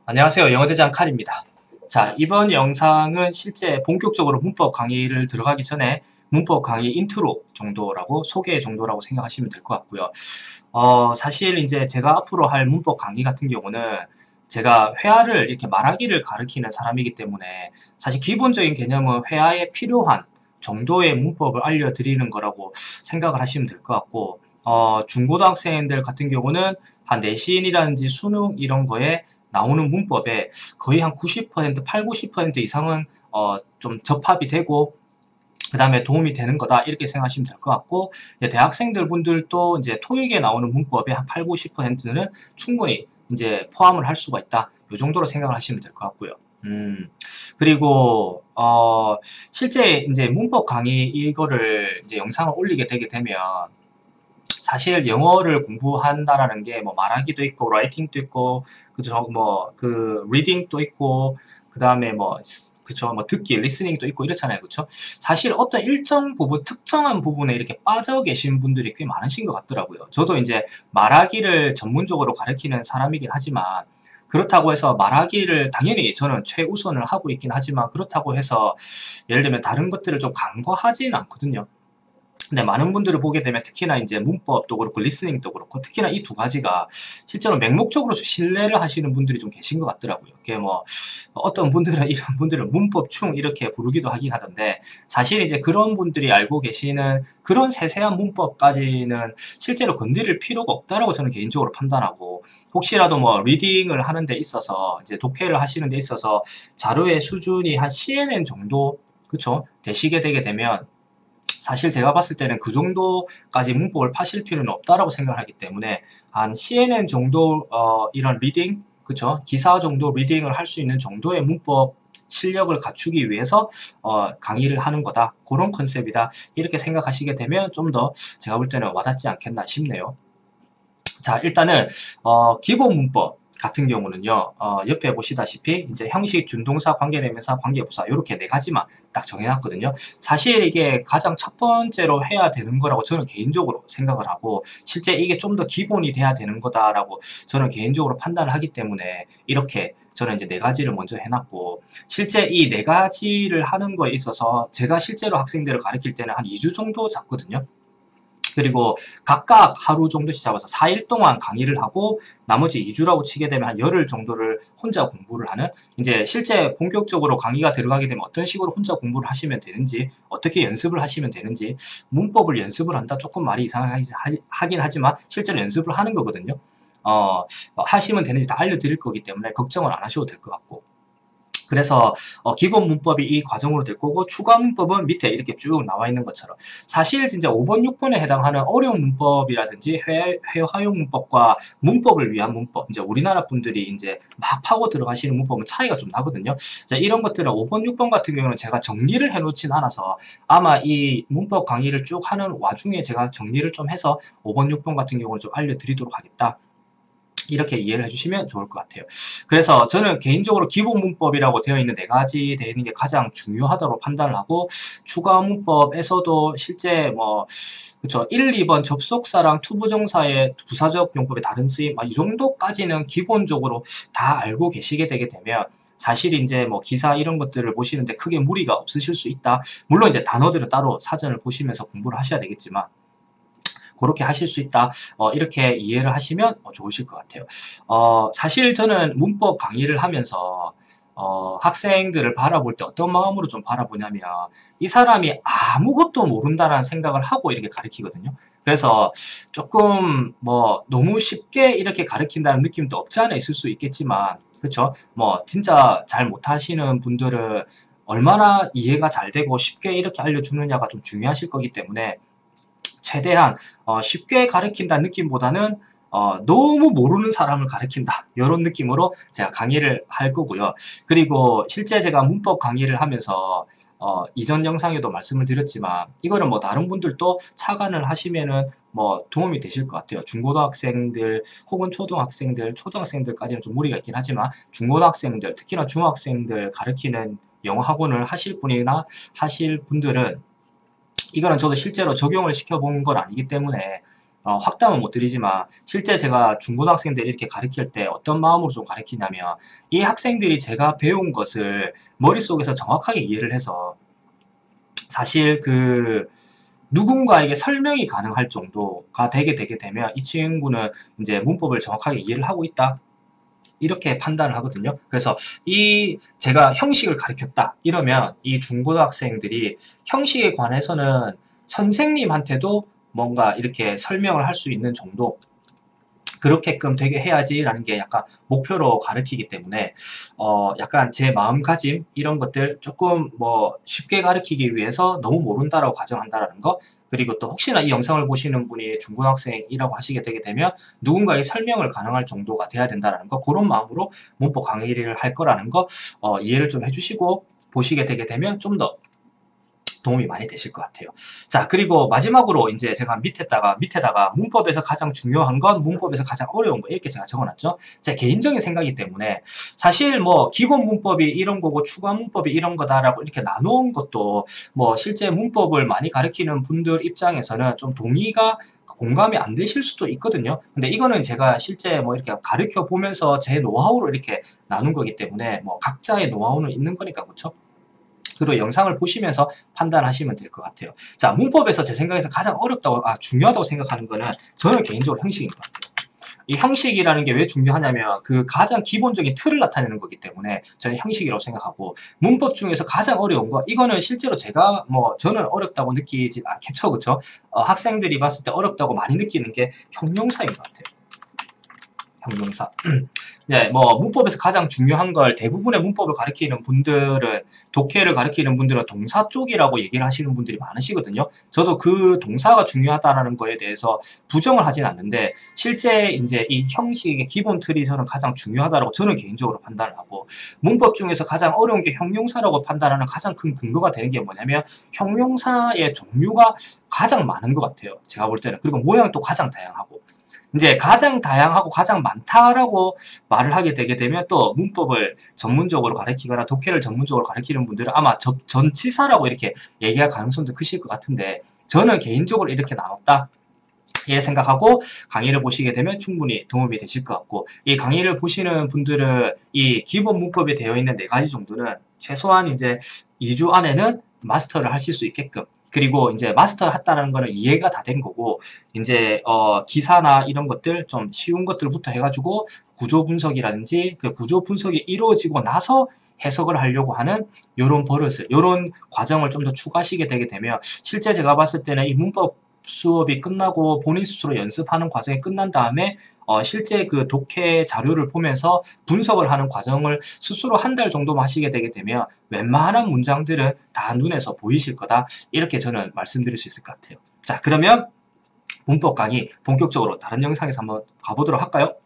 안녕하세요. 영어대장 칼입니다. 자, 이번 영상은 실제 본격적으로 문법 강의를 들어가기 전에 문법 강의 인트로 정도라고, 소개 정도라고 생각하시면 될 것 같고요. 사실 이제 제가 앞으로 할 문법 강의 같은 경우는 제가 회화를 이렇게 말하기를 가르치는 사람이기 때문에 사실 기본적인 개념은 회화에 필요한 정도의 문법을 알려드리는 거라고 생각을 하시면 될 것 같고, 중고등학생들 같은 경우는 한 내신이라든지 수능 이런 거에 나오는 문법에 거의 한 90%, 8, 90% 이상은 좀 접합이 되고 그 다음에 도움이 되는 거다 이렇게 생각하시면 될 것 같고, 대학생들 분들도 이제 토익에 나오는 문법의 한 8, 90%는 충분히 이제 포함을 할 수가 있다. 이 정도로 생각을 하시면 될 것 같고요. 그리고 실제 이제 문법 강의 이거를 이제 영상을 올리게 되게 되면 사실 영어를 공부한다라는 게 뭐 말하기도 있고 라이팅도 있고 그죠, 뭐 그 리딩도 있고 그 다음에 뭐 그쵸, 뭐 듣기 리스닝도 있고 이렇잖아요. 그쵸? 사실 어떤 일정 부분 특정한 부분에 이렇게 빠져 계신 분들이 꽤 많으신 것 같더라고요. 저도 이제 말하기를 전문적으로 가르치는 사람이긴 하지만 그렇다고 해서 말하기를 당연히 저는 최우선을 하고 있긴 하지만 그렇다고 해서 예를 들면 다른 것들을 좀 간과하지는 않거든요. 근데 많은 분들을 보게 되면 특히나 이제 문법도 그렇고 리스닝도 그렇고 특히나 이 두 가지가 실제로 맹목적으로 신뢰를 하시는 분들이 좀 계신 것 같더라고요. 그게 뭐 어떤 분들은 이런 분들은 문법충 이렇게 부르기도 하긴 하던데 사실 이제 그런 분들이 알고 계시는 그런 세세한 문법까지는 실제로 건드릴 필요가 없다라고 저는 개인적으로 판단하고, 혹시라도 뭐 리딩을 하는 데 있어서 이제 독해를 하시는 데 있어서 자료의 수준이 한 CNN 정도 그쵸? 되시게 되게 되면 사실 제가 봤을 때는 그 정도까지 문법을 파실 필요는 없다라고 생각을 하기 때문에 한 CNN 정도 이런 리딩 그쵸? 기사 정도 리딩을 할 수 있는 정도의 문법 실력을 갖추기 위해서 강의를 하는 거다. 그런 컨셉이다. 이렇게 생각하시게 되면 좀 더 제가 볼 때는 와닿지 않겠나 싶네요. 자, 일단은 기본 문법 같은 경우는요, 옆에 보시다시피 이제 형식, 준동사, 관계대명사, 관계부사 이렇게 네 가지만 딱 정해놨거든요. 사실 이게 가장 첫 번째로 해야 되는 거라고 저는 개인적으로 생각을 하고, 실제 이게 좀 더 기본이 돼야 되는 거다라고 저는 개인적으로 판단을 하기 때문에 이렇게 저는 이제 네 가지를 먼저 해놨고, 실제 이 네 가지를 하는 거에 있어서 제가 실제로 학생들을 가르칠 때는 한 2주 정도 잡거든요. 그리고 각각 하루 정도씩 잡아서 4일 동안 강의를 하고 나머지 2주라고 치게 되면 한 열흘 정도를 혼자 공부를 하는, 이제 실제 본격적으로 강의가 들어가게 되면 어떤 식으로 혼자 공부를 하시면 되는지, 어떻게 연습을 하시면 되는지, 문법을 연습을 한다 조금 말이 이상하긴 하지만 실제로 연습을 하는 거거든요. 하시면 되는지 다 알려드릴 거기 때문에 걱정을 안 하셔도 될 것 같고, 그래서 기본 문법이 이 과정으로 될 거고, 추가 문법은 밑에 이렇게 쭉 나와 있는 것처럼 사실 진짜 5번, 6번에 해당하는 어려운 문법이라든지 회화용 문법과 문법을 위한 문법, 이제 우리나라 분들이 이제 막 파고 들어가시는 문법은 차이가 좀 나거든요. 자, 이런 것들은 5번, 6번 같은 경우는 제가 정리를 해놓진 않아서 아마 이 문법 강의를 쭉 하는 와중에 제가 정리를 좀 해서 5번, 6번 같은 경우는 좀 알려드리도록 하겠다. 이렇게 이해를 해주시면 좋을 것 같아요. 그래서 저는 개인적으로 기본 문법이라고 되어 있는 네 가지 되어 있는 게 가장 중요하다고 판단을 하고, 추가 문법에서도 실제 뭐 그쵸, 1, 2번 접속사랑 투부정사의 부사적 용법의 다른 쓰임 이 정도까지는 기본적으로 다 알고 계시게 되게 되면 사실 이제 뭐 기사 이런 것들을 보시는데 크게 무리가 없으실 수 있다. 물론 이제 단어들은 따로 사전을 보시면서 공부를 하셔야 되겠지만 그렇게 하실 수 있다. 이렇게 이해를 하시면 좋으실 것 같아요. 사실 저는 문법 강의를 하면서 학생들을 바라볼 때 어떤 마음으로 좀 바라보냐면 이 사람이 아무것도 모른다라는 생각을 하고 이렇게 가르치거든요. 그래서 조금 뭐 너무 쉽게 이렇게 가르친다는 느낌도 없지 않아 있을 수 있겠지만 그렇죠? 뭐 진짜 잘 못하시는 분들은 얼마나 이해가 잘 되고 쉽게 이렇게 알려주느냐가 좀 중요하실 거기 때문에 최대한 쉽게 가르친다는 느낌보다는 너무 모르는 사람을 가르친다 이런 느낌으로 제가 강의를 할 거고요. 그리고 실제 제가 문법 강의를 하면서 이전 영상에도 말씀을 드렸지만 이거는 뭐 다른 분들도 착안을 하시면은 뭐 도움이 되실 것 같아요. 중고등학생들 혹은 초등학생들까지는 좀 무리가 있긴 하지만 중고등학생들 특히나 중학생들 가르치는 영어 학원을 하실 분이나 하실 분들은 이거는 저도 실제로 적용을 시켜본 건 아니기 때문에 확답은 못 드리지만 실제 제가 중고등학생들 이렇게 가르칠 때 어떤 마음으로 좀 가르치냐면 이 학생들이 제가 배운 것을 머릿속에서 정확하게 이해를 해서 사실 그 누군가에게 설명이 가능할 정도가 되게 되면 이 친구는 이제 문법을 정확하게 이해를 하고 있다. 이렇게 판단을 하거든요. 그래서 제가 형식을 가르쳤다. 이러면 이 중고등학생들이 형식에 관해서는 선생님한테도 뭔가 이렇게 설명을 할 수 있는 정도 그렇게끔 되게 해야지라는 게 약간 목표로 가르치기 때문에 약간 제 마음가짐 이런 것들 조금 뭐 쉽게 가르치기 위해서 너무 모른다라고 가정한다라는 거 그리고 또 혹시나 이 영상을 보시는 분이 중고등학생이라고 하시게 되게 되면 누군가의 설명을 가능할 정도가 돼야 된다라는 거 그런 마음으로 문법 강의를 할 거라는 거 이해를 좀 해주시고 보시게 되게 되면 좀 더 도움이 많이 되실 것 같아요. 자, 그리고 마지막으로 이제 제가 밑에다가 문법에서 가장 중요한 건 문법에서 가장 어려운 거 이렇게 제가 적어놨죠. 제 개인적인 생각이기 때문에 사실 뭐 기본 문법이 이런 거고 추가 문법이 이런 거다라고 이렇게 나누은 것도 뭐 실제 문법을 많이 가르치는 분들 입장에서는 좀 공감이 안 되실 수도 있거든요. 근데 이거는 제가 실제 뭐 이렇게 가르쳐 보면서 제 노하우로 이렇게 나눈 거기 때문에 뭐 각자의 노하우는 있는 거니까 그렇죠. 그리고 영상을 보시면서 판단하시면 될 것 같아요. 자, 문법에서 제 생각에서 가장 중요하다고 생각하는 거는 저는 개인적으로 형식인 것 같아요. 이 형식이라는 게 왜 중요하냐면 그 가장 기본적인 틀을 나타내는 거기 때문에 저는 형식이라고 생각하고 문법 중에서 가장 어려운 거 이거는 실제로 제가 저는 어렵다고 느끼지 않겠죠. 그렇죠? 학생들이 봤을 때 어렵다고 많이 느끼는 게 형용사인 것 같아요. 형용사. 네, 문법에서 가장 중요한 걸 대부분의 문법을 가리키는 분들은, 독해를 가리키는 분들은 동사 쪽이라고 얘기를 하시는 분들이 많으시거든요. 저도 그 동사가 중요하다는 거에 대해서 부정을 하진 않는데, 실제 이제 이 형식의 기본 틀이 저는 가장 중요하다고 저는 개인적으로 판단을 하고, 문법 중에서 가장 어려운 게 형용사라고 판단하는 가장 큰 근거가 되는 게 뭐냐면, 형용사의 종류가 가장 많은 것 같아요. 제가 볼 때는. 그리고 모양도 가장 다양하고. 이제 가장 다양하고 가장 많다라고 말을 하게 되게 되면 또 문법을 전문적으로 가르치거나 독해를 전문적으로 가르치는 분들은 아마 전치사라고 이렇게 얘기할 가능성도 크실 것 같은데 저는 개인적으로 이렇게 나눴다. 예 생각하고 강의를 보시게 되면 충분히 도움이 되실 것 같고 이 강의를 보시는 분들은 이 기본 문법에 되어 있는 4가지 정도는 최소한 이제 2주 안에는 마스터를 하실 수 있게끔 그리고 이제 마스터 했다는 거는 이해가 다 된 거고 이제 기사나 이런 것들 좀 쉬운 것들부터 해가지고 구조 분석이라든지 그 구조 분석이 이루어지고 나서 해석을 하려고 하는 요런 요런 과정을 좀 더 추가하시게 되게 되면 실제 제가 봤을 때는 이 문법 수업이 끝나고 본인 스스로 연습하는 과정이 끝난 다음에 실제 그 독해 자료를 보면서 분석을 하는 과정을 스스로 한 달 정도만 하시게 되게 되면 웬만한 문장들은 다 눈에서 보이실 거다. 이렇게 저는 말씀드릴 수 있을 것 같아요. 자, 그러면 문법 강의 본격적으로 다른 영상에서 한번 가보도록 할까요?